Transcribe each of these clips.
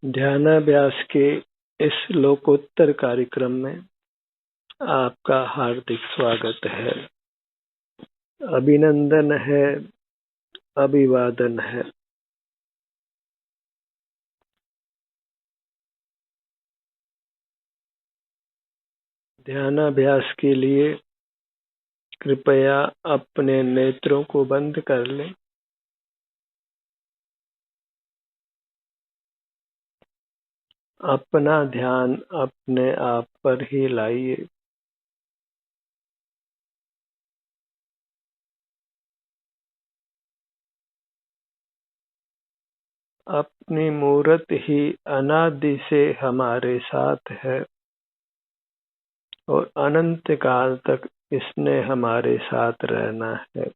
ध्यानाभ्यास के इस लोकोत्तर कार्यक्रम में आपका हार्दिक स्वागत है। अभिनंदन है, अभिवादन है। ध्यानाभ्यास के लिए कृपया अपने नेत्रों को बंद कर लें। अपना ध्यान अपने आप पर ही लाइए। अपनी मूर्त ही अनादि से हमारे साथ है और अनंत काल तक इसने हमारे साथ रहना है।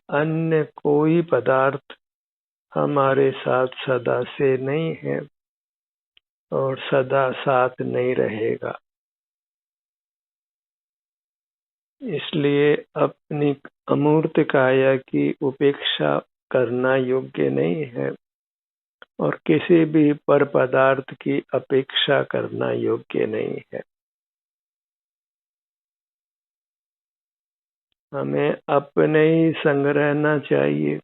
अन्य कोई पदार्थ हमारे साथ सदा से नहीं है और सदा साथ नहीं रहेगा। इसलिए अपनी अमूर्त काया की उपेक्षा करना योग्य नहीं है और किसी भी पर पदार्थ की अपेक्षा करना योग्य नहीं है। हमें अपने ही संग रहना चाहिए,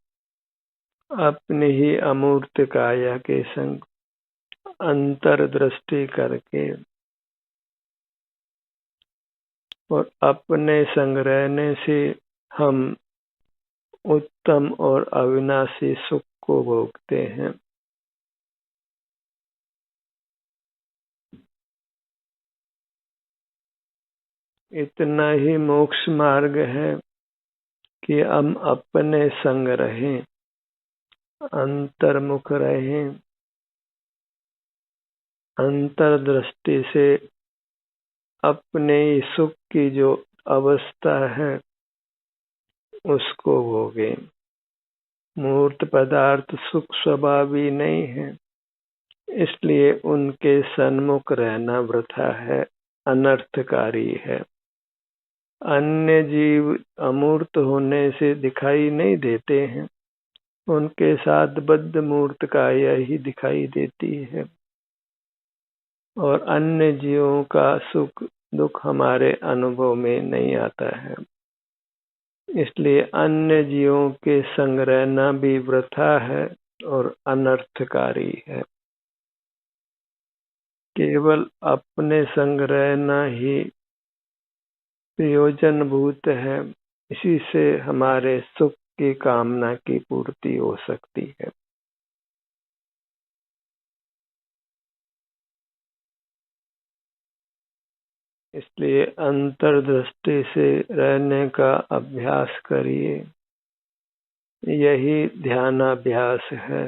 अपनी ही अमूर्त काया के संग अंतर्दृष्टि करके, और अपने संग रहने से हम उत्तम और अविनाशी सुख को भोगते हैं। इतना ही मोक्ष मार्ग है कि हम अपने संग रहें, अंतर्मुख रहें, अंतर्दृष्टि से अपने सुख की जो अवस्था है उसको भोगें। मूर्त पदार्थ सुख स्वभावी नहीं है, इसलिए उनके सन्मुख रहना वृथा है, अनर्थकारी है। अन्य जीव अमूर्त होने से दिखाई नहीं देते हैं, उनके साथ बद्ध मूर्त काया ही दिखाई देती है और अन्य जीवों का सुख दुख हमारे अनुभव में नहीं आता है। इसलिए अन्य जीवों के संग रहना भी वृथा है और अनर्थकारी है। केवल अपने संग रहना ही प्रयोजनभूत है, इसी से हमारे सुख की कामना की पूर्ति हो सकती है। इसलिए अंतर्दृष्टि से रहने का अभ्यास करिए। यही ध्यानाभ्यास है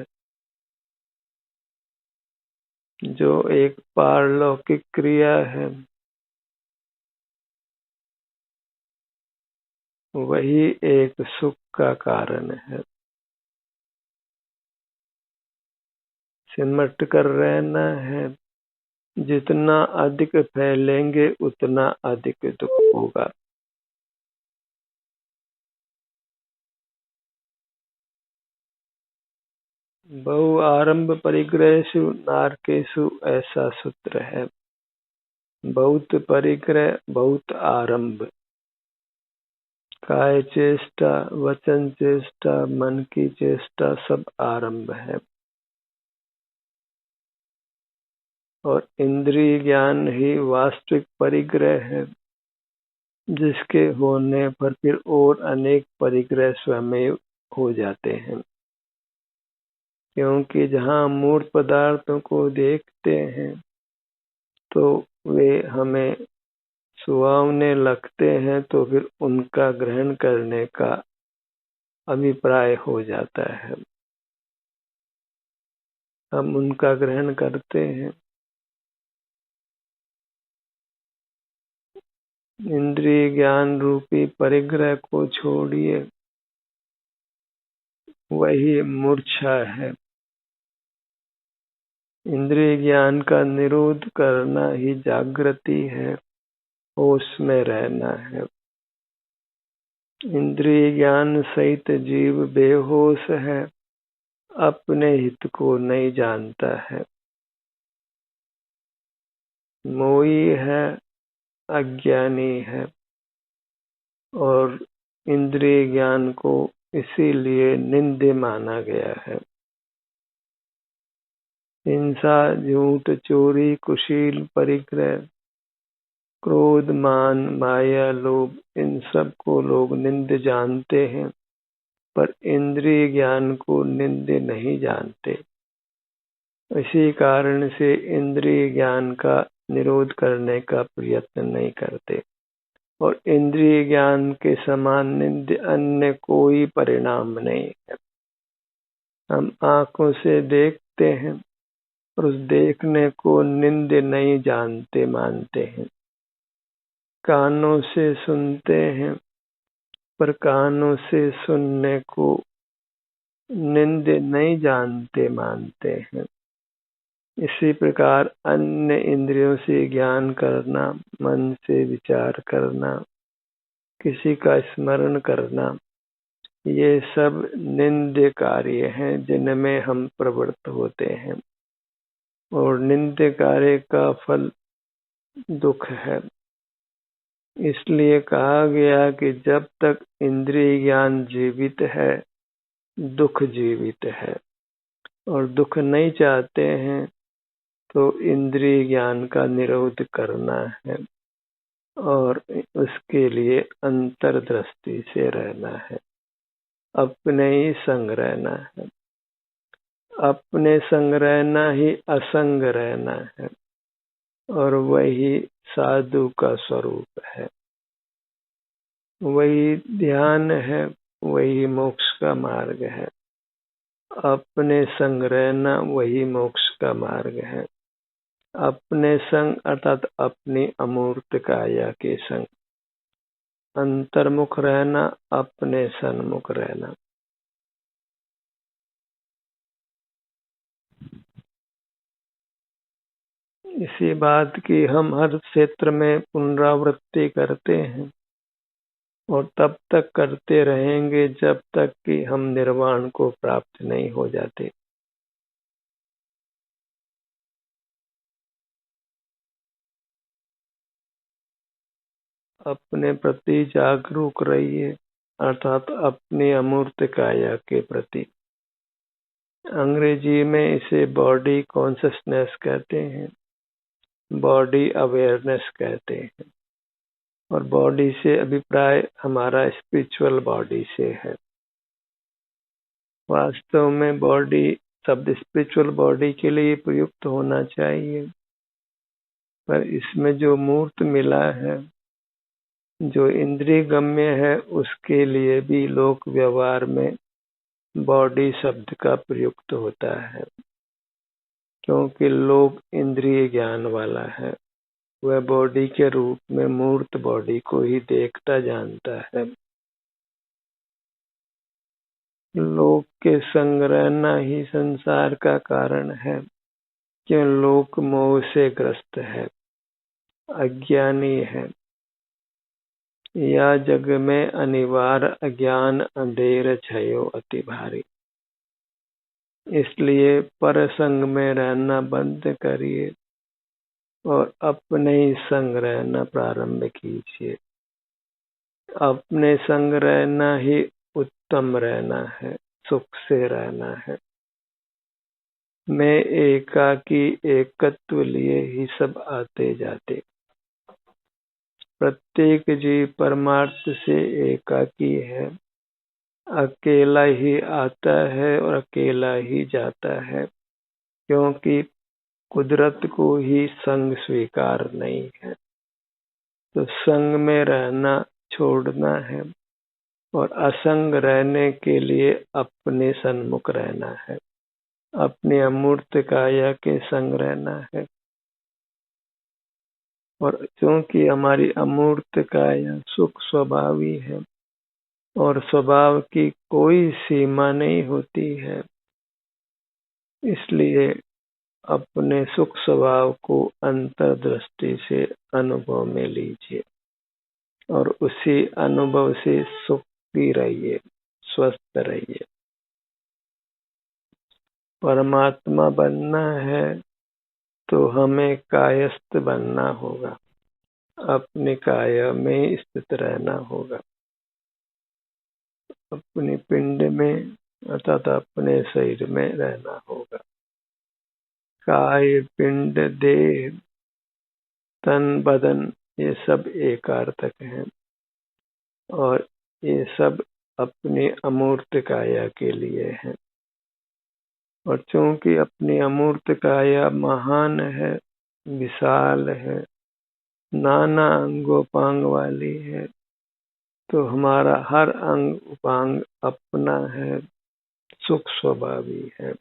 जो एक पारलौकिक क्रिया है। वही एक सुख का कारण है। सिमट कर रहना है। जितना अधिक फैलेंगे उतना अधिक दुख होगा। बहु आरंभ परिग्रहेषु नारकेषु ऐसा सूत्र है। बहुत परिग्रह बहुत आरंभ। काय चेष्टा, वचन चेष्टा, मन की चेष्टा सब आरंभ है। और इंद्रिय ज्ञान ही वास्तविक परिग्रह है, जिसके होने पर फिर और अनेक परिग्रह स्वयं हो जाते हैं। क्योंकि जहाँ मूर्त पदार्थों को देखते हैं तो वे हमें सुहावने लगते हैं, तो फिर उनका ग्रहण करने का अभिप्राय हो जाता है। हम उनका ग्रहण करते हैं। इंद्रिय ज्ञान रूपी परिग्रह को छोड़िए, वही मूर्छा है। इंद्रिय ज्ञान का निरोध करना ही जागृति है, होश में रहना है। इंद्रिय ज्ञान सहित जीव बेहोश है अपने हित को नहीं जानता है, मोही है, अज्ञानी है और इंद्रिय ज्ञान को इसीलिए निंद्य माना गया है। हिंसा, झूठ, चोरी, कुशील, परिग्रह, क्रोध, मान, माया, लोभ, इन सब को लोग निंद्य जानते हैं, पर इंद्रिय ज्ञान को निंद्य नहीं जानते। इसी कारण से इंद्रिय ज्ञान का निरोध करने का प्रयत्न नहीं करते और इंद्रिय ज्ञान के समान निंद्य अन्य कोई परिणाम नहीं है। हम आंखों से देखते हैं और उस देखने को निंद्य नहीं जानते मानते हैं। कानों से सुनते हैं पर कानों से सुनने को निंद्य नहीं जानते मानते हैं। इसी प्रकार अन्य इंद्रियों से ज्ञान करना, मन से विचार करना, किसी का स्मरण करना, ये सब निंद्य कार्य हैं जिनमें हम प्रवृत्त होते हैं और निंद्य कार्य का फल दुख है। इसलिए कहा गया कि जब तक इंद्रिय ज्ञान जीवित है, दुख जीवित है और दुख नहीं चाहते हैं तो इंद्रिय ज्ञान का निरोध करना है और उसके लिए अंतर्दृष्टि से रहना है, अपने ही संग रहना है। अपने संग रहना ही असंग रहना है और वही साधु का स्वरूप है। वही ध्यान है, वही मोक्ष का मार्ग है। अपने संग रहना वही मोक्ष का मार्ग है। अपने संग अर्थात अपनी अमूर्त काया के संग, अंतर्मुख रहना, अपने सन्मुख रहना। इसी बात की हम हर क्षेत्र में पुनरावृत्ति करते हैं और तब तक करते रहेंगे जब तक कि हम निर्वाण को प्राप्त नहीं हो जाते। अपने प्रति जागरूक रहिए अर्थात अपनी अमूर्त काया के प्रति। अंग्रेजी में इसे बॉडी कॉन्शसनेस कहते हैं, बॉडी अवेयरनेस कहते हैं और बॉडी से अभिप्राय हमारा स्पिरिचुअल बॉडी से है। वास्तव में बॉडी शब्द स्पिरिचुअल बॉडी के लिए प्रयुक्त होना चाहिए, पर इसमें जो मूर्त मिला है, जो इंद्रिय गम्य है, उसके लिए भी लोक व्यवहार में बॉडी शब्द का प्रयुक्त होता है, क्योंकि लोक इंद्रिय ज्ञान वाला है। वह बॉडी के रूप में मूर्त बॉडी को ही देखता जानता है। लोक के संग रहना ही संसार का कारण है, क्यों लोक मोह से ग्रस्त है, अज्ञानी है। या जग में अनिवार्य अज्ञान अंधेर छयो अति भारी। इसलिए पर संग में रहना बंद करिए और अपने ही संग रहना प्रारंभ कीजिए। अपने संग रहना ही उत्तम रहना है, सुख से रहना है। मैं एकाकी एकत्व लिए ही सब आते जाते। प्रत्येक जीव परमार्थ से एकाकी है, अकेला ही आता है और अकेला ही जाता है, क्योंकि कुदरत को ही संग स्वीकार नहीं है। तो संग में रहना छोड़ना है और असंग रहने के लिए अपने सन्मुख रहना है, अपने अमूर्त काया के संग रहना है। और क्योंकि हमारी अमूर्त काया सुख स्वभावी है और स्वभाव की कोई सीमा नहीं होती है, इसलिए अपने सुख स्वभाव को अंतर्दृष्टि से अनुभव में लीजिए और उसी अनुभव से सुखी रहिए, स्वस्थ रहिए। परमात्मा बनना है तो हमें कायस्थ बनना होगा, अपनी काया में स्थित रहना होगा, अपने पिंड में अर्थात अपने शरीर में रहना होगा। काय, पिंड, देह, तन, बदन ये सब एकार्थक हैं और ये सब अपनी अमूर्त काया के लिए हैं। और चूंकि अपनी अमूर्त काया महान है, विशाल है, नाना अंगोपांग वाली है, तो हमारा हर अंग उपांग अपना है, सुख स्वभावी है।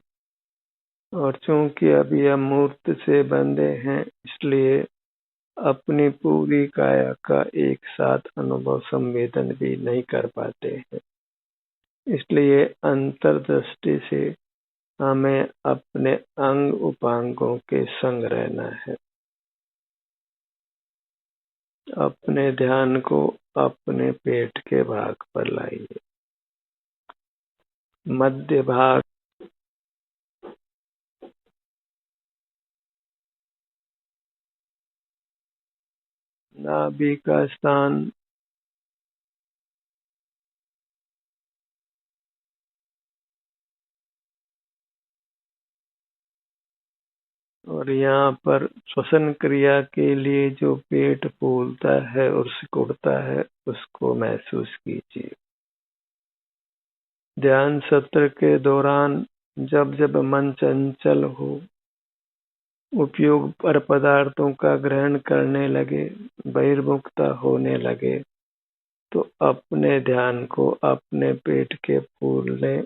और चूंकि अभी हम मूर्त से बंधे हैं, इसलिए अपनी पूरी काया का एक साथ अनुभव संवेदन भी नहीं कर पाते हैं। इसलिए अंतर्दृष्टि से हमें अपने अंग उपांगों के संग रहना है। अपने ध्यान को अपने पेट के भाग पर लाइए। मध्य भाग, नाभि का स्थान, और यहाँ पर श्वसन क्रिया के लिए जो पेट फूलता है और सिकुड़ता है उसको महसूस कीजिए। ध्यान सत्र के दौरान जब जब मन चंचल हो, उपयोग पर पदार्थों का ग्रहण करने लगे, बहिर्मुखता होने लगे, तो अपने ध्यान को अपने पेट के फूलने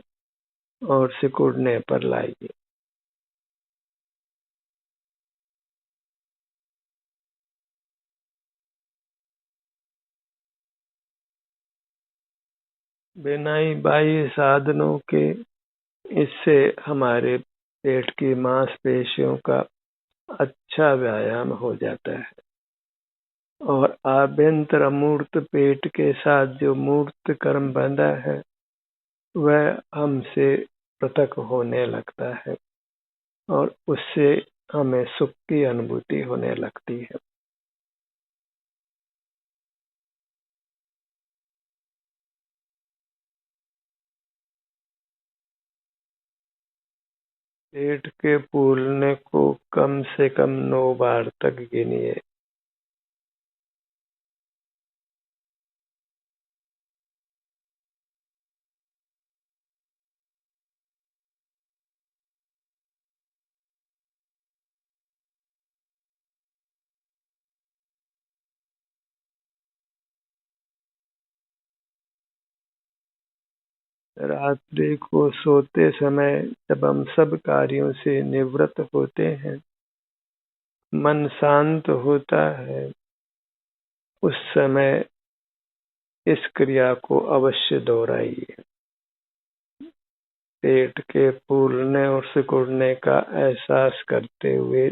और सिकुड़ने पर लाइए। बिना ही बाह्य साधनों के इससे हमारे पेट की मांसपेशियों का अच्छा व्यायाम हो जाता है और आभ्यंतर अमूर्त पेट के साथ जो मूर्त कर्म बंधा है वह हमसे पृथक होने लगता है और उससे हमें सुख की अनुभूति होने लगती है। पेट के फूलने को कम से कम 9 बार तक गिनिए। रात्रि को सोते समय जब हम सब कार्यों से निवृत्त होते हैं, मन शांत होता है, उस समय इस क्रिया को अवश्य दोहराइए। पेट के फूलने और सिकुड़ने का एहसास करते हुए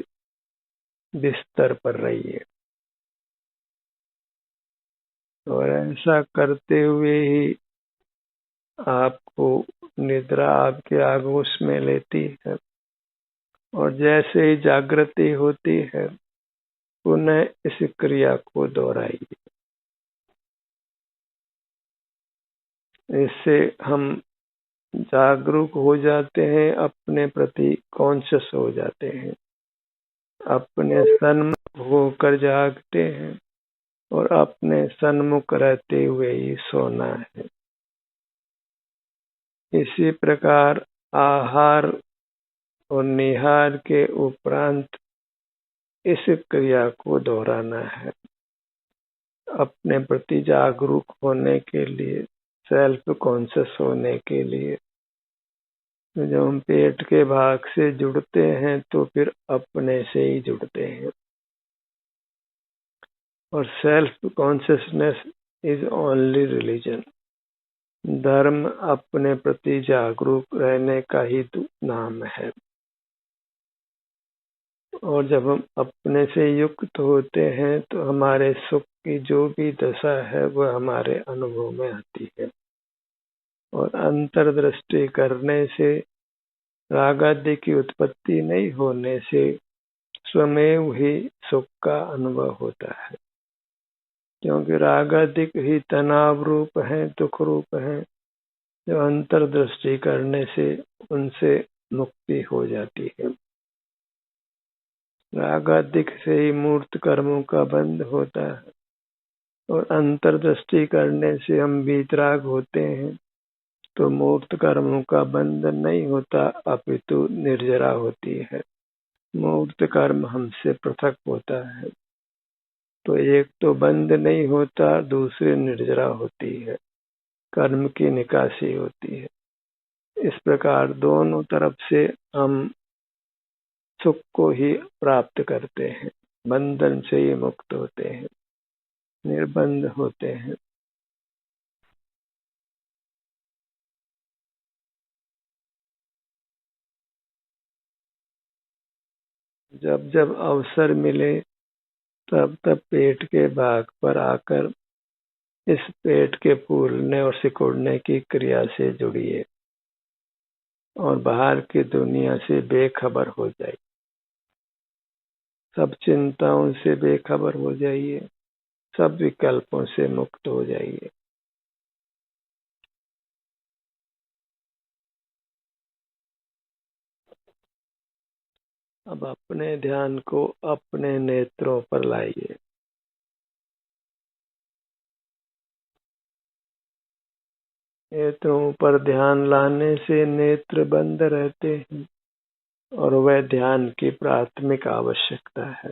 बिस्तर पर रहिए और ऐसा करते हुए ही आपको निद्रा आपके आगोश में लेती है और जैसे ही जागृति होती है पुनः इस क्रिया को दोहराइए। इससे हम जागरूक हो जाते हैं, अपने प्रति कॉन्शियस हो जाते हैं, अपने सन्मुख होकर जागते हैं और अपने सन्मुख रहते हुए ही सोना है। इसी प्रकार आहार और निहार के उपरांत इस क्रिया को दोहराना है। अपने प्रति जागरूक होने के लिए, सेल्फ कॉन्शियस होने के लिए, जब हम पेट के भाग से जुड़ते हैं तो फिर अपने से ही जुड़ते हैं और self consciousness is only religion. धर्म अपने प्रति जागरूक रहने का ही नाम है और जब हम अपने से युक्त होते हैं तो हमारे सुख की जो भी दशा है वह हमारे अनुभव में आती है और अंतर्दृष्टि करने से राग आदि की उत्पत्ति नहीं होने से स्वमेव ही सुख का अनुभव होता है, क्योंकि राग आदि ही तनाव रूप है, दुख रूप है, जो अंतर्दृष्टि करने से उनसे मुक्ति हो जाती है। राग आदि से ही मूर्त कर्मों का बंध होता है और अंतर्दृष्टि करने से हम वीतराग होते हैं, तो मूर्त कर्मों का बंध नहीं होता, अपितु निर्जरा होती है। मूर्त कर्म हमसे पृथक होता है, तो एक तो बंध नहीं होता, दूसरी निर्जरा होती है, कर्म की निकासी होती है। इस प्रकार दोनों तरफ से हम सुख को ही प्राप्त करते हैं, बंधन से ही मुक्त होते हैं, निर्बंध होते हैं। जब जब अवसर मिले तब तब पेट के भाग पर आकर इस पेट के फूलने और सिकुड़ने की क्रिया से जुड़िए और बाहर की दुनिया से बेखबर हो जाइए। सब चिंताओं से बेखबर हो जाइए, सब विकल्पों से मुक्त हो जाइए। अब अपने ध्यान को अपने नेत्रों पर लाइए। नेत्रों पर ध्यान लाने से नेत्र बंद रहते हैं और वह ध्यान की प्राथमिक आवश्यकता है।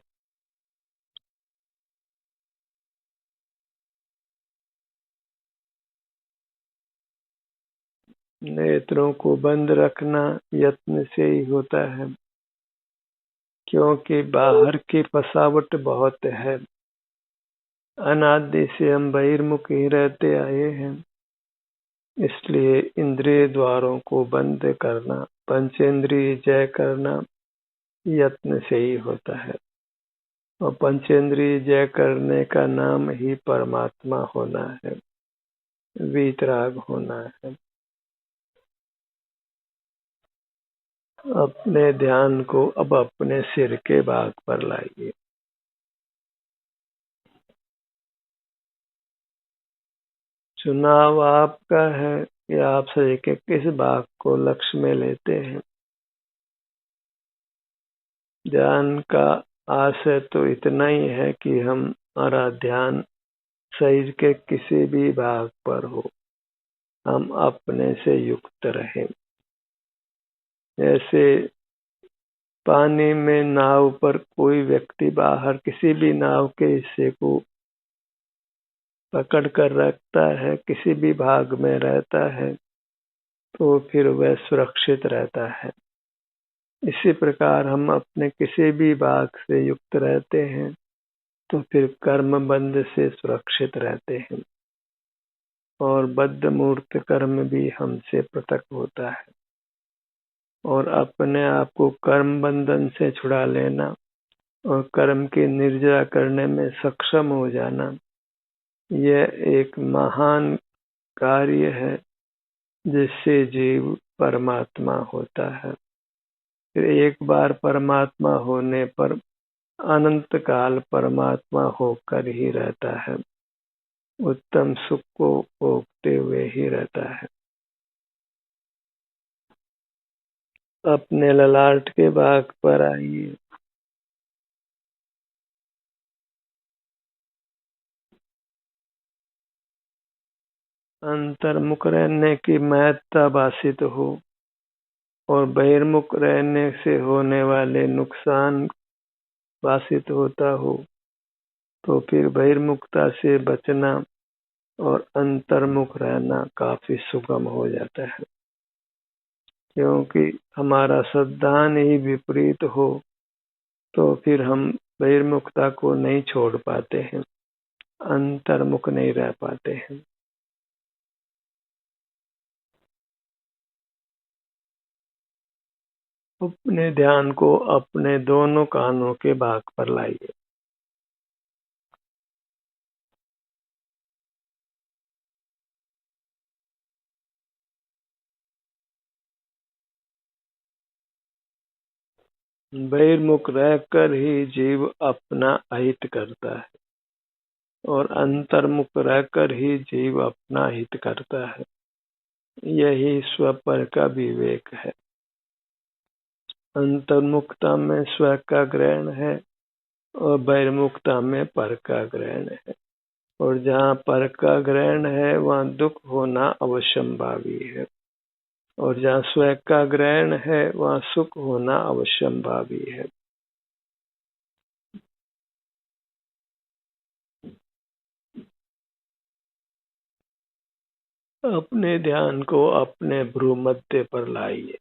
नेत्रों को बंद रखना यत्न से ही होता है, क्योंकि बाहर की फसावट बहुत है। अनादि से हम बहिर्मुख ही रहते आए हैं, इसलिए इंद्रिय द्वारों को बंद करना, पंचेंद्रिय जय करना यत्न से ही होता है। और पंचेंद्रिय जय करने का नाम ही परमात्मा होना है, वीतराग होना है। अपने ध्यान को अब अपने सिर के भाग पर लाइए। चुनाव आपका है कि आप शरीर के किस भाग को लक्ष्य में लेते हैं। ध्यान का आशय तो इतना ही है कि हमारा ध्यान शरीर के किसी भी भाग पर हो, हम अपने से युक्त रहें। जैसे पानी में नाव पर कोई व्यक्ति बाहर किसी भी नाव के हिस्से को पकड़ कर रखता है, किसी भी भाग में रहता है, तो फिर वह सुरक्षित रहता है। इसी प्रकार हम अपने किसी भी भाग से युक्त रहते हैं, तो फिर कर्म बंध से सुरक्षित रहते हैं और बद्ध मूर्त कर्म भी हमसे पृथक होता है। और अपने आप को कर्म बंधन से छुड़ा लेना और कर्म की निर्जरा करने में सक्षम हो जाना, यह एक महान कार्य है जिससे जीव परमात्मा होता है। फिर एक बार परमात्मा होने पर अनंत काल परमात्मा होकर ही रहता है, उत्तम सुख को भोगते हुए ही रहता है। अपने ललाट के भाग पर आइए। अंतर्मुख रहने की महत्ता भाषित हो और बहिर्मुख रहने से होने वाले नुकसान भाषित होता हो, तो फिर बहिर्मुखता से बचना और अंतर्मुख रहना काफी सुगम हो जाता है। क्योंकि हमारा सिद्धांत ही विपरीत हो, तो फिर हम बहिर्मुखता को नहीं छोड़ पाते हैं, अंतर्मुख नहीं रह पाते हैं। अपने ध्यान को अपने दोनों कानों के भाग पर लाइए। बहिर्मुख रहकर ही जीव अपना अहित करता है और अंतर्मुख रहकर ही जीव अपना हित करता है। यही स्वपर का विवेक है। अंतर्मुखता में स्व का ग्रहण है और बहिर्मुखता में पर का ग्रहण है। और जहाँ पर का ग्रहण है वहाँ दुख होना अवश्यंभावी है और जहाँ स्व का ग्रहण है वहाँ सुख होना अवश्यंभावी है। अपने ध्यान को अपने भ्रूमध्य पर लाइए।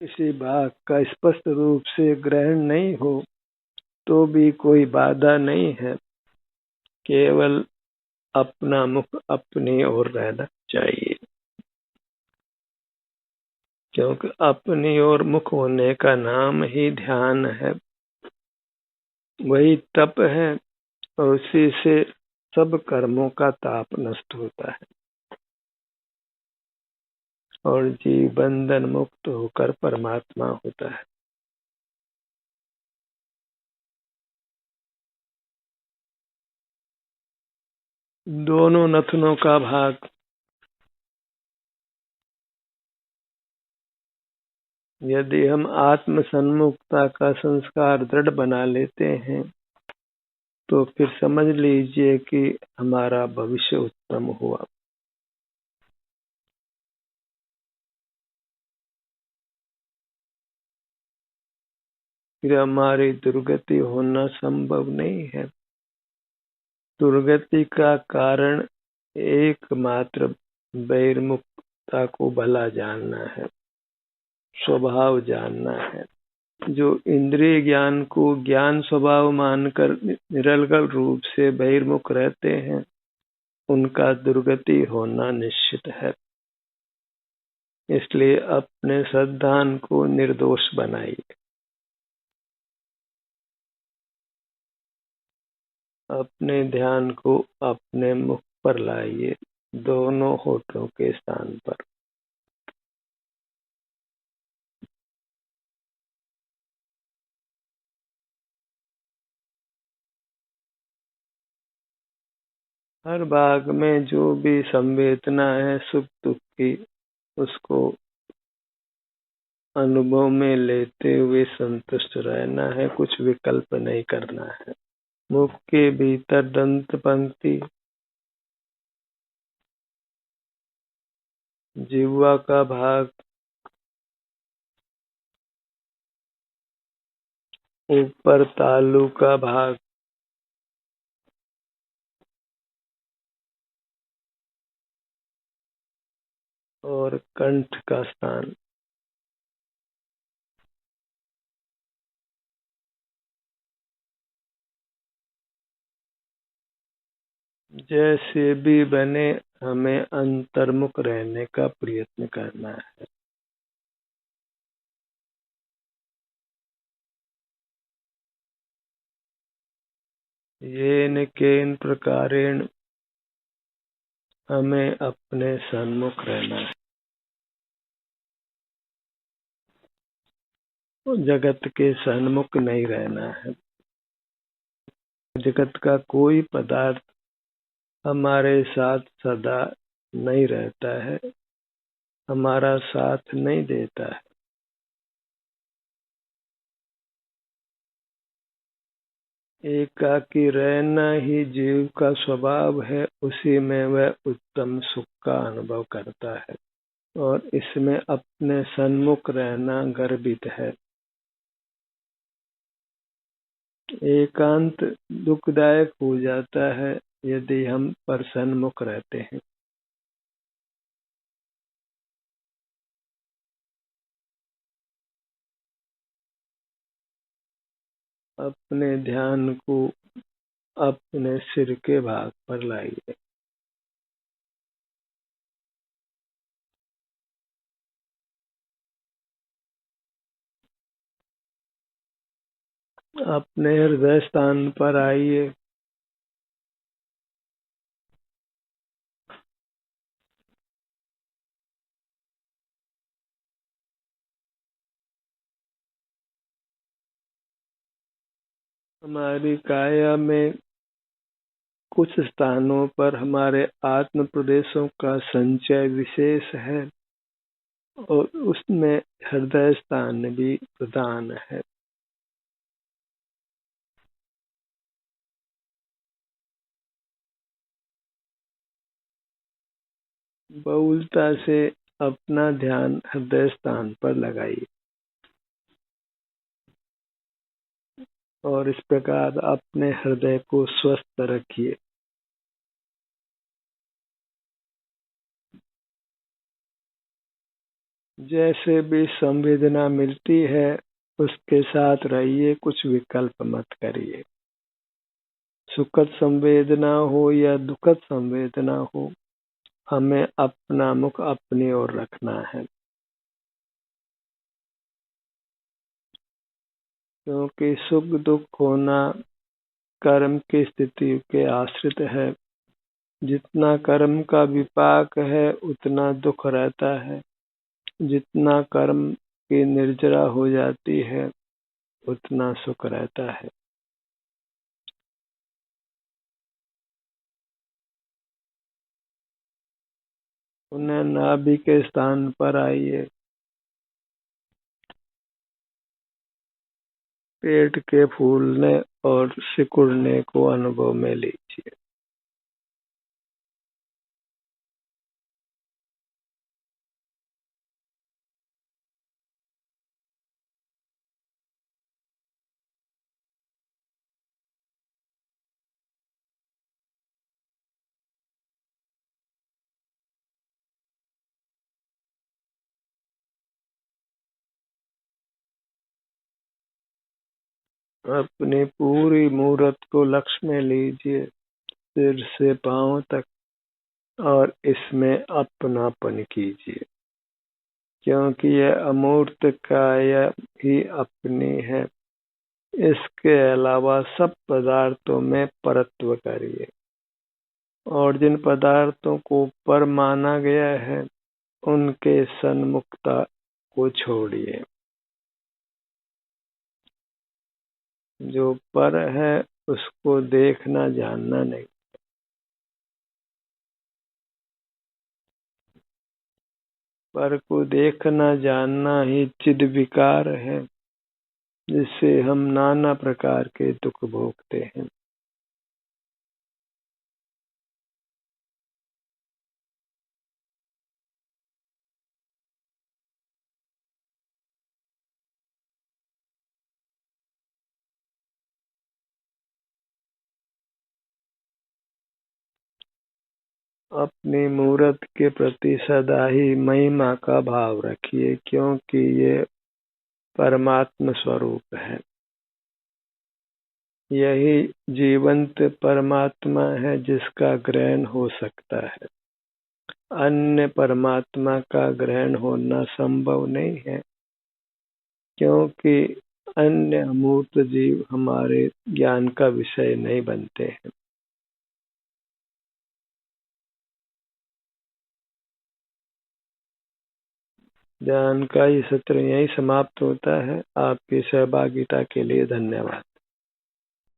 किसी भाग का स्पष्ट रूप से ग्रहण नहीं हो तो भी कोई बाधा नहीं है। केवल अपना मुख अपनी ओर रहना चाहिए, क्योंकि अपनी ओर मुख होने का नाम ही ध्यान है। वही तप है और उसी से सब कर्मों का ताप नष्ट होता है और जीव बंधन मुक्त होकर परमात्मा होता है। दोनों नथनों का भाग। यदि हम आत्म सन्मुखता का संस्कार दृढ़ बना लेते हैं तो फिर समझ लीजिए कि हमारा भविष्य उत्तम हुआ। फिर हमारी दुर्गति होना संभव नहीं है। दुर्गति का कारण एकमात्र बहिर्मुखता को भला जानना है, स्वभाव जानना है। जो इंद्रिय ज्ञान को ज्ञान स्वभाव मानकर निरलगल रूप से बहिर्मुख रहते हैं उनका दुर्गति होना निश्चित है। इसलिए अपने श्रद्धान को निर्दोष बनाइए। अपने ध्यान को अपने मुख पर लाइए, दोनों होठों के स्थान पर। हर भाग में जो भी संवेदना है सुख दुख की, उसको अनुभव में लेते हुए संतुष्ट रहना है, कुछ विकल्प नहीं करना है। मुख के भीतर दंत पंक्ति, जिह्वा का भाग, ऊपर तालु का भाग और कंठ का स्थान। जैसे भी बने हमें अंतर्मुख रहने का प्रयत्न करना है। येन केन प्रकारेण हमें अपने सन्मुख रहना है। जगत के सन्मुख नहीं रहना है। जगत का कोई पदार्थ हमारे साथ सदा नहीं रहता है, हमारा साथ नहीं देता है। एकाकी रहना ही जीव का स्वभाव है, उसी में वह उत्तम सुख का अनुभव करता है और इसमें अपने सन्मुख रहना गर्वित है। एकांत दुखदायक हो जाता है यदि हम पर सन्मुख रहते हैं। अपने ध्यान को अपने सिर के भाग पर लाइए। अपने हृदय स्थान पर आइए। हमारी काया में कुछ स्थानों पर हमारे आत्म प्रदेशों का संचय विशेष है और उसमें हृदय स्थान भी प्रधान है। बहुलता से अपना ध्यान हृदय स्थान पर लगाइए और इस प्रकार अपने हृदय को स्वस्थ रखिए। जैसे भी संवेदना मिलती है उसके साथ रहिए, कुछ विकल्प मत करिए। सुखद संवेदना हो या दुखद संवेदना हो, हमें अपना मुख अपनी ओर रखना है, क्योंकि सुख दुख होना कर्म की स्थिति के आश्रित है। जितना कर्म का विपाक है उतना दुख रहता है, जितना कर्म की निर्जरा हो जाती है उतना सुख रहता है। उन्हें नाभि के स्थान पर आइए, पेट के फूलने और सिकुड़ने को अनुभव में लीजिए। अपनी पूरी मूर्त को लक्ष्य में लीजिए, सिर से पांव तक, और इसमें अपनापन कीजिए, क्योंकि यह अमूर्त काया ही अपनी है। इसके अलावा सब पदार्थों में परत्व करिए और जिन पदार्थों को पर माना गया है उनके सन्मुखता को छोड़िए। जो पर है उसको देखना जानना नहीं। पर को देखना जानना ही चिद विकार है, जिससे हम नाना प्रकार के दुख भोगते हैं। अपनी मूर्त के प्रति सदा ही महिमा का भाव रखिए, क्योंकि ये परमात्म स्वरूप है। यही जीवंत परमात्मा है जिसका ग्रहण हो सकता है। अन्य परमात्मा का ग्रहण होना संभव नहीं है, क्योंकि अन्य अमूर्त जीव हमारे ज्ञान का विषय नहीं बनते हैं। ज्ञान का ये सत्र यहीं समाप्त होता है। आपकी सहभागिता के लिए धन्यवाद।